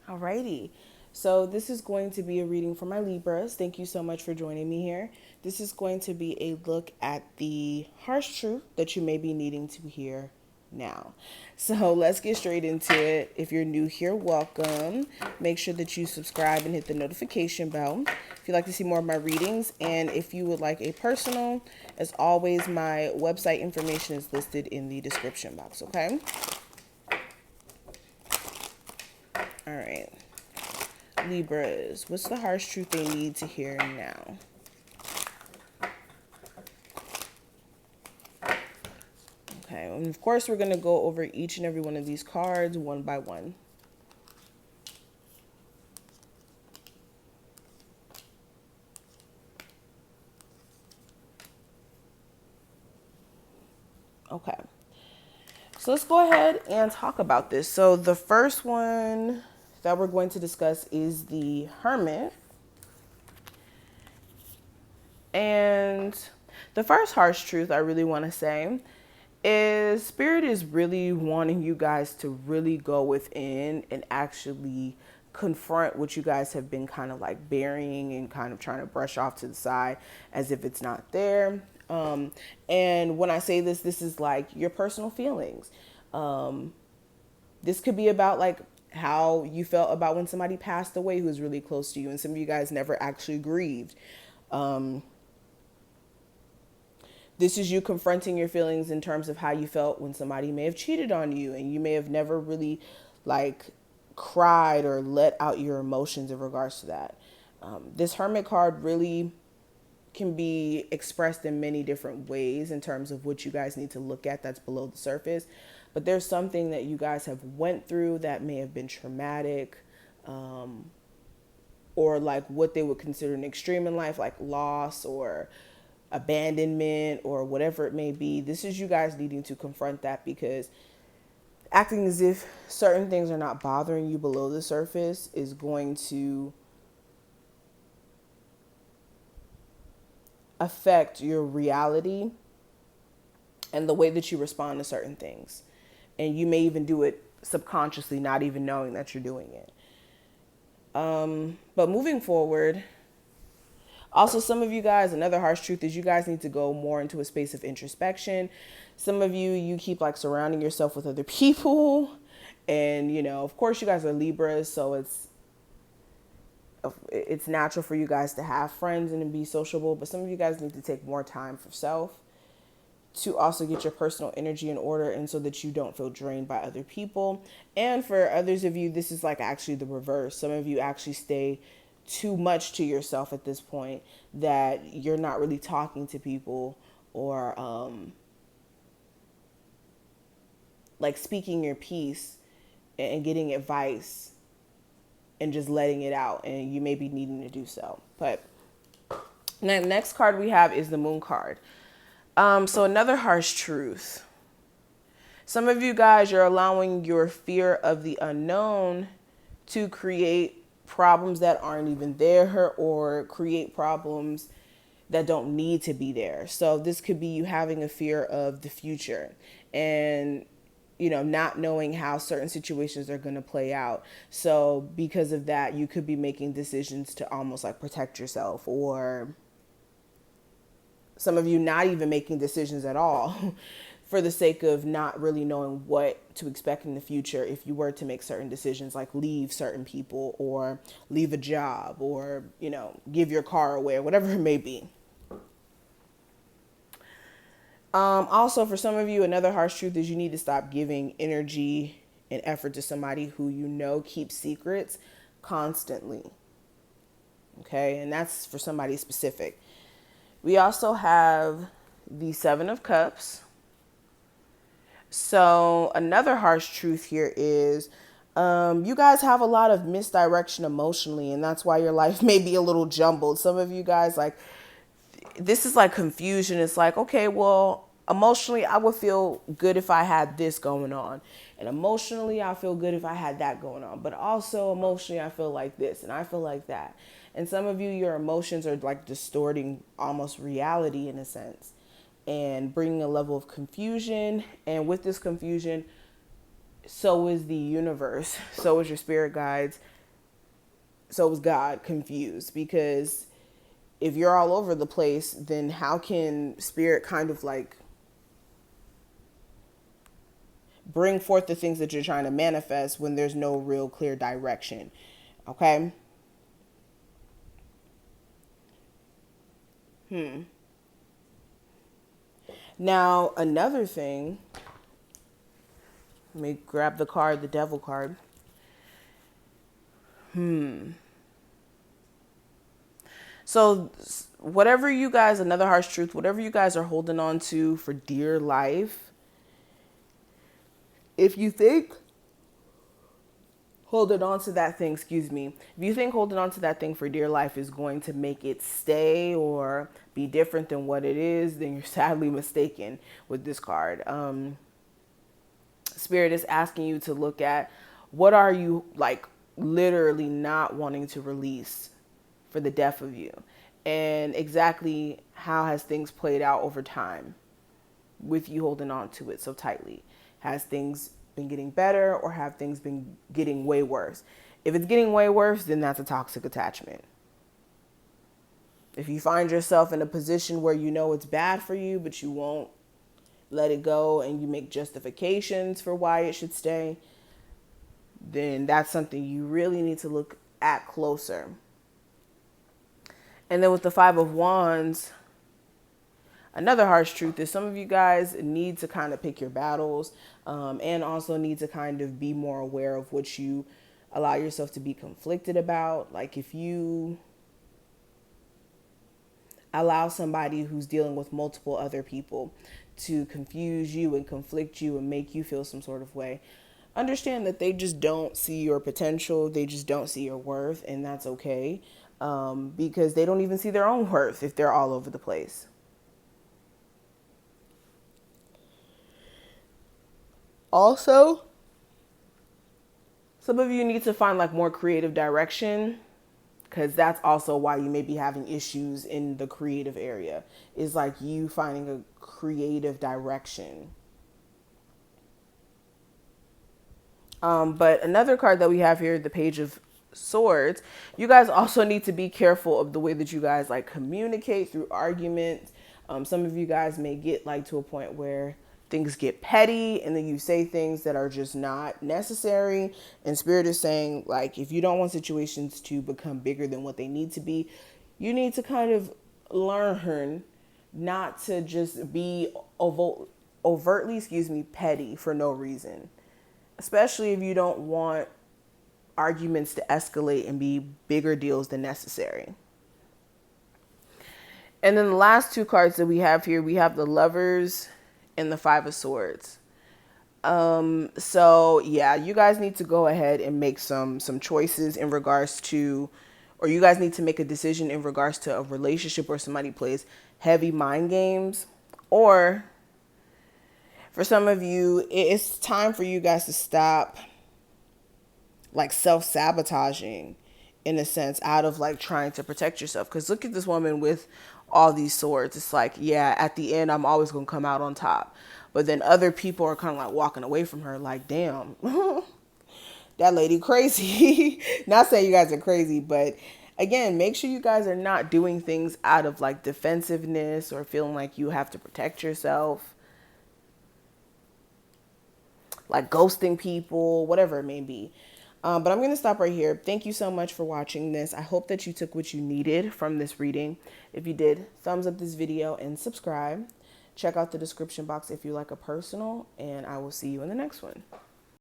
Alrighty. So this is going to be a reading for my Libras. Thank you so much for joining me here. This is going to be a look at the harsh truth that you may be needing to hear now. So let's get straight into it. If you're new here, welcome. Make sure that you subscribe and hit the notification bell if you'd like to see more of my readings. And if you would like a personal, as always, my website information is listed in the description box, okay? All right. Libras, what's the harsh truth they need to hear now? Okay, and of course, we're going to go over each and every one of these cards one by one. Okay, so let's go ahead and talk about this. So, the first one that we're going to discuss is the Hermit. And the first harsh truth I really want to say is Spirit is really wanting you guys to really go within and actually confront what you guys have been kind of like burying and kind of trying to brush off to the side as if it's not there. And when I say this, this is like your personal feelings. This could be about like how you felt about when somebody passed away who was really close to you, and some of you guys never actually grieved. This is you confronting your feelings in terms of how you felt when somebody may have cheated on you, and you may have never really like cried or let out your emotions in regards to that. This Hermit card really can be expressed in many different ways in terms of what you guys need to look at that's below the surface. But there's something that you guys have went through that may have been traumatic, or like what they would consider an extreme in life, like loss or abandonment or whatever it may be. This is you guys needing to confront that, because acting as if certain things are not bothering you below the surface is going to affect your reality and the way that you respond to certain things. And you may even do it subconsciously, not even knowing that you're doing it. But moving forward, also, some of you guys, another harsh truth is you guys need to go more into a space of introspection. Some of you keep like surrounding yourself with other people. And, you know, of course, you guys are Libras, so it's natural for you guys to have friends and to be sociable. But some of you guys need to take more time for self to also get your personal energy in order, and so that you don't feel drained by other people. And for others of you, this is like actually the reverse. Some of you actually stay too much to yourself at this point, that you're not really talking to people or like speaking your piece and getting advice and just letting it out, and you may be needing to do so. But the next card we have is the Moon card. So another harsh truth. Some of you guys, you're allowing your fear of the unknown to create problems that aren't even there, or create problems that don't need to be there. So this could be you having a fear of the future, and you know, not knowing how certain situations are going to play out. So because of that, you could be making decisions to almost like protect yourself, or some of you not even making decisions at all for the sake of not really knowing what to expect in the future if you were to make certain decisions, like leave certain people or leave a job, or, you know, give your car away, or whatever it may be. Also, for some of you, another harsh truth is you need to stop giving energy and effort to somebody who you know keeps secrets constantly. Okay, and that's for somebody specific. We also have the Seven of Cups. So another harsh truth here is you guys have a lot of misdirection emotionally, and that's why your life may be a little jumbled. Some of you guys, like, this is like confusion. It's like, okay, well, emotionally, I would feel good if I had this going on. And emotionally, I feel good if I had that going on. But also emotionally, I feel like this and I feel like that. And some of you, your emotions are like distorting almost reality in a sense, and bringing a level of confusion. And with this confusion, so is the universe, so is your spirit guides. so was God confused, because if you're all over the place, then how can spirit kind of like bring forth the things that you're trying to manifest when there's no real clear direction? Okay. Now, another thing, let me grab the card, the devil card. So, whatever you guys, another harsh truth, whatever you guys are holding on to for dear life, if you think holding on to that thing, excuse me, if you think holding on to that thing for dear life is going to make it stay or be different than what it is, then you're sadly mistaken with this card. Spirit is asking you to look at what are you like literally not wanting to release for the death of you, and exactly how has things played out over time with you holding on to it so tightly. Has things been getting better, or have things been getting way worse? If it's getting way worse, then that's a toxic attachment. If you find yourself in a position where you know it's bad for you, but you won't let it go and you make justifications for why it should stay, then that's something you really need to look at closer. And then with the Five of Wands, another harsh truth is some of you guys need to kind of pick your battles, and also need to kind of be more aware of what you allow yourself to be conflicted about. Like if you allow somebody who's dealing with multiple other people to confuse you and conflict you and make you feel some sort of way, understand that they just don't see your potential. They just don't see your worth, and that's okay, because they don't even see their own worth if they're all over the place. Also, some of you need to find like more creative direction, because that's also why you may be having issues in the creative area, is like you finding a creative direction. But another card that we have here, the Page of Swords, you guys also need to be careful of the way that you guys like communicate through arguments. Some of you guys may get like to a point where things get petty and then you say things that are just not necessary. And Spirit is saying, like, if you don't want situations to become bigger than what they need to be, you need to kind of learn not to just be overtly, petty for no reason. Especially if you don't want arguments to escalate and be bigger deals than necessary. And then the last two cards that we have here, we have the Lovers and the Five of Swords. So yeah, you guys need to go ahead and make some choices in regards to, or you guys need to make a decision in regards to a relationship where somebody plays heavy mind games, or for some of you, it's time for you guys to stop like self-sabotaging in a sense, out of like trying to protect yourself. Because look at this woman with all these swords. It's like, yeah, at the end, I'm always going to come out on top. But then other people are kind of like walking away from her like, damn, that lady crazy. Not saying you guys are crazy, but again, make sure you guys are not doing things out of like defensiveness or feeling like you have to protect yourself. Like ghosting people, whatever it may be. But I'm going to stop right here. Thank you so much for watching this. I hope that you took what you needed from this reading. If you did, thumbs up this video and subscribe. Check out the description box if you like a personal, and I will see you in the next one.